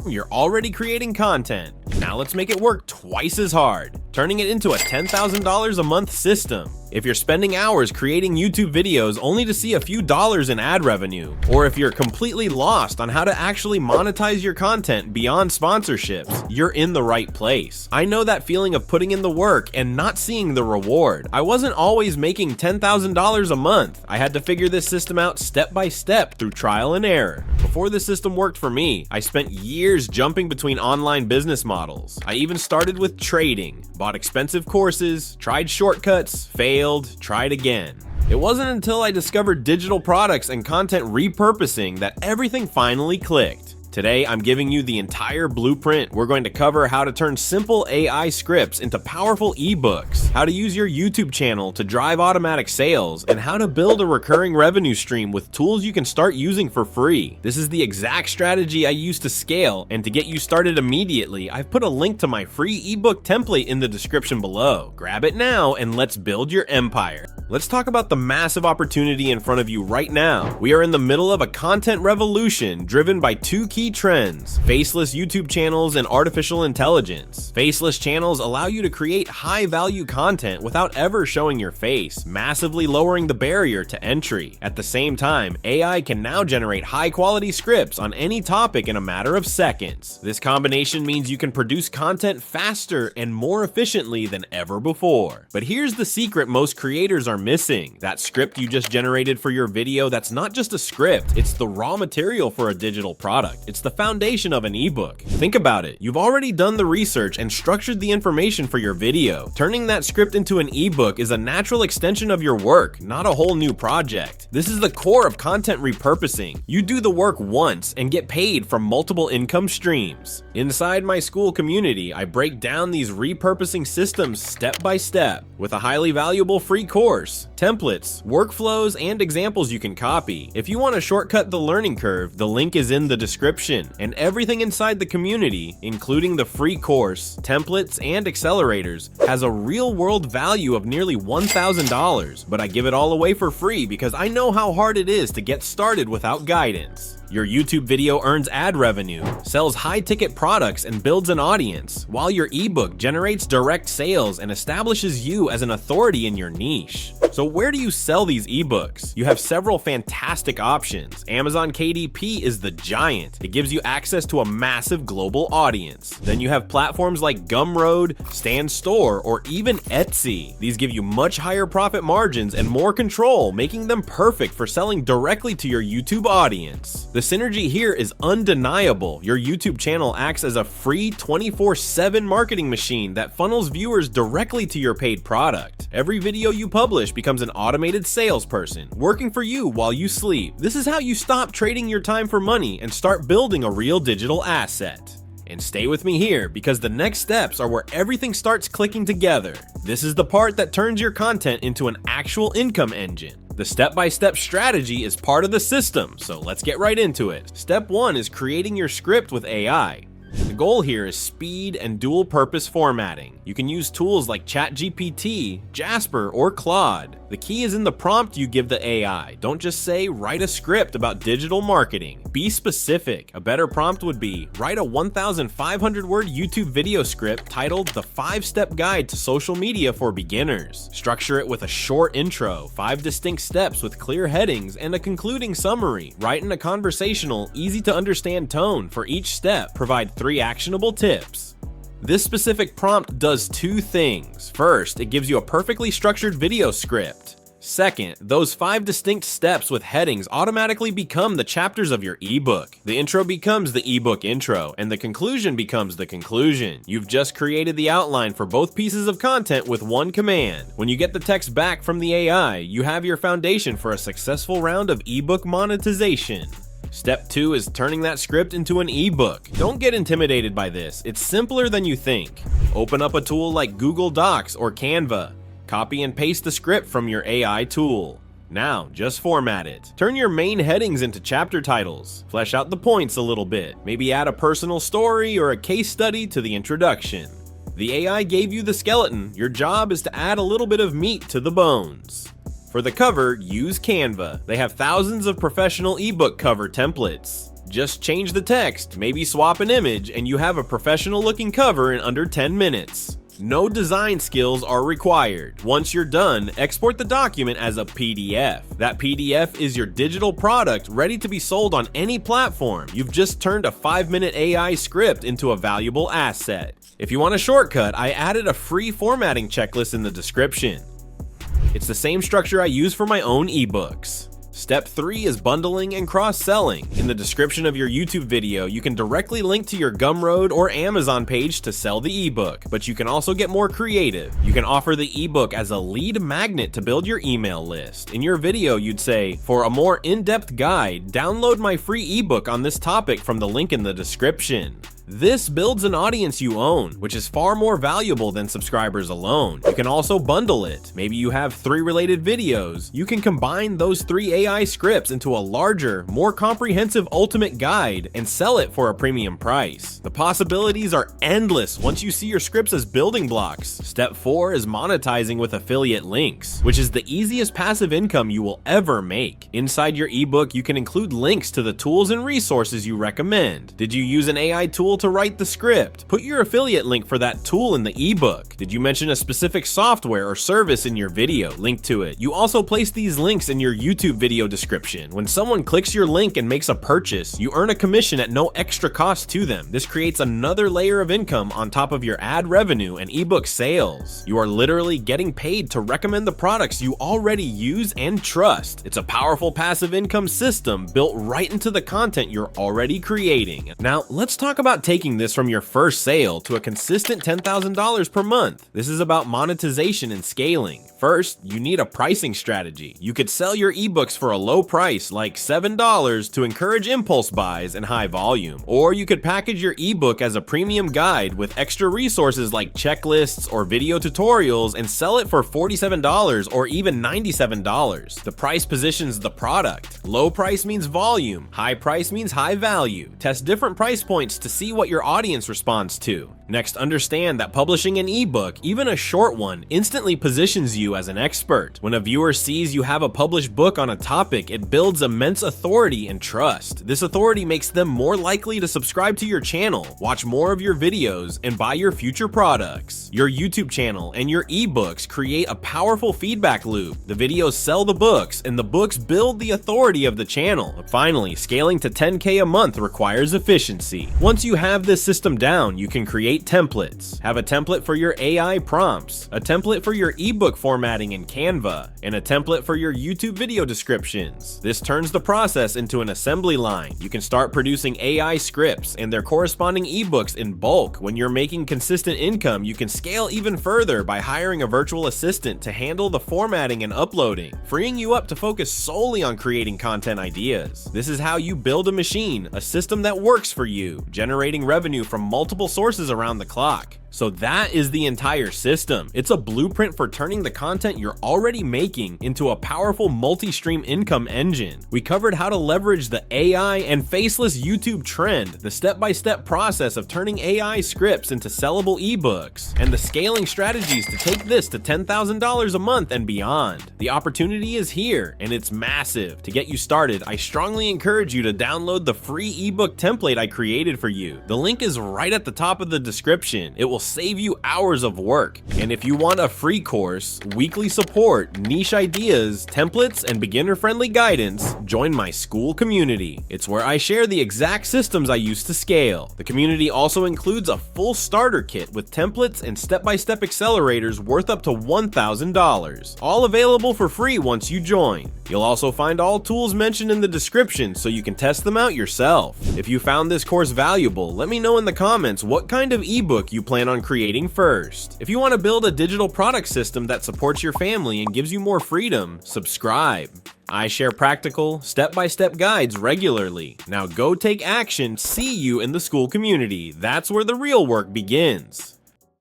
You're already creating content. Now let's make it work twice as hard, turning it into a $10,000 a month system. If you're spending hours creating YouTube videos only to see a few dollars in ad revenue, or if you're completely lost on how to actually monetize your content beyond sponsorships, you're in the right place. I know that feeling of putting in the work and not seeing the reward. I wasn't always making $10,000 a month. I had to figure this system out step by step through trial and error. Before the system worked for me, I spent years jumping between online business models. I even started with trading, bought expensive courses, tried shortcuts, failed, tried again. It wasn't until I discovered digital products and content repurposing that everything finally clicked. Today, I'm giving you the entire blueprint. We're going to cover how to turn simple AI scripts into powerful ebooks, how to use your YouTube channel to drive automatic sales, and how to build a recurring revenue stream with tools you can start using for free. This is the exact strategy I use to scale, and to get you started immediately, I've put a link to my free ebook template in the description below. Grab it now and let's build your empire. Let's talk about the massive opportunity in front of you right now. We are in the middle of a content revolution driven by two key trends: faceless YouTube channels and artificial intelligence. Faceless channels allow you to create high-value content without ever showing your face, massively lowering the barrier to entry. At the same time, AI can now generate high-quality scripts on any topic in a matter of seconds. This combination means you can produce content faster and more efficiently than ever before. But here's the secret most creators are missing: that script you just generated for your video, that's not just a script, it's the raw material for a digital product. It's the foundation of an ebook. Think about it. You've already done the research and structured the information for your video. Turning that script into an ebook is a natural extension of your work, not a whole new project. This is the core of content repurposing. You do the work once and get paid from multiple income streams. Inside my school community, I break down these repurposing systems step by step with a highly valuable free course, templates, workflows, and examples you can copy. If you want to shortcut the learning curve, the link is in the description. And everything inside the community, including the free course, templates, and accelerators, has a real-world value of nearly $1,000, but I give it all away for free because I know how hard it is to get started without guidance. Your YouTube video earns ad revenue, sells high-ticket products, and builds an audience, while your ebook generates direct sales and establishes you as an authority in your niche. So where do you sell these ebooks? You have several fantastic options. Amazon KDP is the giant. It gives you access to a massive global audience. Then you have platforms like Gumroad, Stan Store, or even Etsy. These give you much higher profit margins and more control, making them perfect for selling directly to your YouTube audience. The synergy here is undeniable. Your YouTube channel acts as a free 24/7 marketing machine that funnels viewers directly to your paid product. Every video you publish becomes an automated salesperson, working for you while you sleep. This is how you stop trading your time for money and start building a real digital asset. And stay with me here, because the next steps are where everything starts clicking together. This is the part that turns your content into an actual income engine. The step-by-step strategy is part of the system, so let's get right into it. Step 1 is creating your script with AI. The goal here is speed and dual-purpose formatting. You can use tools like ChatGPT, Jasper, or Claude. The key is in the prompt you give the AI. Don't just say, write a script about digital marketing. Be specific. A better prompt would be, write a 1,500-word YouTube video script titled The 5-Step Guide to Social Media for Beginners. Structure it with a short intro, 5 distinct steps with clear headings, and a concluding summary. Write in a conversational, easy-to-understand tone for each step. Provide 3 actionable tips. This specific prompt does 2 things. First, it gives you a perfectly structured video script. Second, those 5 distinct steps with headings automatically become the chapters of your ebook. The intro becomes the ebook intro, and the conclusion becomes the conclusion. You've just created the outline for both pieces of content with one command. When you get the text back from the AI, you have your foundation for a successful round of ebook monetization. Step 2 is turning that script into an ebook. Don't get intimidated by this. It's simpler than you think. Open up a tool like Google Docs or Canva. Copy and paste the script from your AI tool. Now, just format it. Turn your main headings into chapter titles. Flesh out the points a little bit. Maybe add a personal story or a case study to the introduction. The AI gave you the skeleton. Your job is to add a little bit of meat to the bones. For the cover, use Canva. They have thousands of professional ebook cover templates. Just change the text, maybe swap an image, and you have a professional looking cover in under 10 minutes. No design skills are required. Once you're done, export the document as a PDF. That PDF is your digital product ready to be sold on any platform. You've just turned a 5-minute AI script into a valuable asset. If you want a shortcut, I added a free formatting checklist in the description. It's the same structure I use for my own ebooks. Step 3 is bundling and cross-selling. In the description of your YouTube video, you can directly link to your Gumroad or Amazon page to sell the ebook, but you can also get more creative. You can offer the ebook as a lead magnet to build your email list. In your video, you'd say, "For a more in-depth guide, download my free ebook on this topic from the link in the description." This builds an audience you own, which is far more valuable than subscribers alone. You can also bundle it. Maybe you have 3 related videos. You can combine those 3 AI scripts into a larger, more comprehensive ultimate guide and sell it for a premium price. The possibilities are endless once you see your scripts as building blocks. Step 4 is monetizing with affiliate links, which is the easiest passive income you will ever make. Inside your ebook, you can include links to the tools and resources you recommend. Did you use an AI tool to write the script? Put your affiliate link for that tool in the ebook. Did you mention a specific software or service in your video? Link to it. You also place these links in your YouTube video description. When someone clicks your link and makes a purchase, you earn a commission at no extra cost to them. This creates another layer of income on top of your ad revenue and ebook sales. You are literally getting paid to recommend the products you already use and trust. It's a powerful passive income system built right into the content you're already creating. Now, let's talk about taking this from your first sale to a consistent $10,000 per month. This is about monetization and scaling. First, you need a pricing strategy. You could sell your ebooks for a low price, like $7, to encourage impulse buys and high volume. Or you could package your ebook as a premium guide with extra resources like checklists or video tutorials and sell it for $47 or even $97. The price positions the product. Low price means volume. High price means high value. Test different price points to see what your audience responds to. Next, understand that publishing an ebook, even a short one, instantly positions you as an expert. When a viewer sees you have a published book on a topic, it builds immense authority and trust. This authority makes them more likely to subscribe to your channel, watch more of your videos, and buy your future products. Your YouTube channel and your ebooks create a powerful feedback loop. The videos sell the books, and the books build the authority of the channel. Finally, scaling to 10K a month requires efficiency. Once you have this system down, you can create templates. Have a template for your AI prompts, a template for your ebook formatting in Canva, and a template for your YouTube video descriptions. This turns the process into an assembly line. You can start producing AI scripts and their corresponding ebooks in bulk. When you're making consistent income, you can scale even further by hiring a virtual assistant to handle the formatting and uploading, freeing you up to focus solely on creating content ideas. This is how you build a machine, a system that works for you, generating revenue from multiple sources around the clock. So that is the entire system. It's a blueprint for turning the content you're already making into a powerful multi-stream income engine. We covered how to leverage the AI and faceless YouTube trend, the step-by-step process of turning AI scripts into sellable ebooks, and the scaling strategies to take this to $10,000 a month and beyond. The opportunity is here, and it's massive. To get you started, I strongly encourage you to download the free ebook template I created for you. The link is right at the top of the description. It will save you hours of work. And if you want a free course, weekly support, niche ideas, templates, and beginner-friendly guidance, join my school community. It's where I share the exact systems I use to scale. The community also includes a full starter kit with templates and step-by-step accelerators worth up to $1,000, all available for free once you join. You'll also find all tools mentioned in the description so you can test them out yourself. If you found this course valuable, let me know in the comments what kind of ebook you plan on creating first. If you want to build a digital product system that supports your family and gives you more freedom, subscribe. I share practical, step-by-step guides regularly. Now go take action. See you in the school community. That's where the real work begins.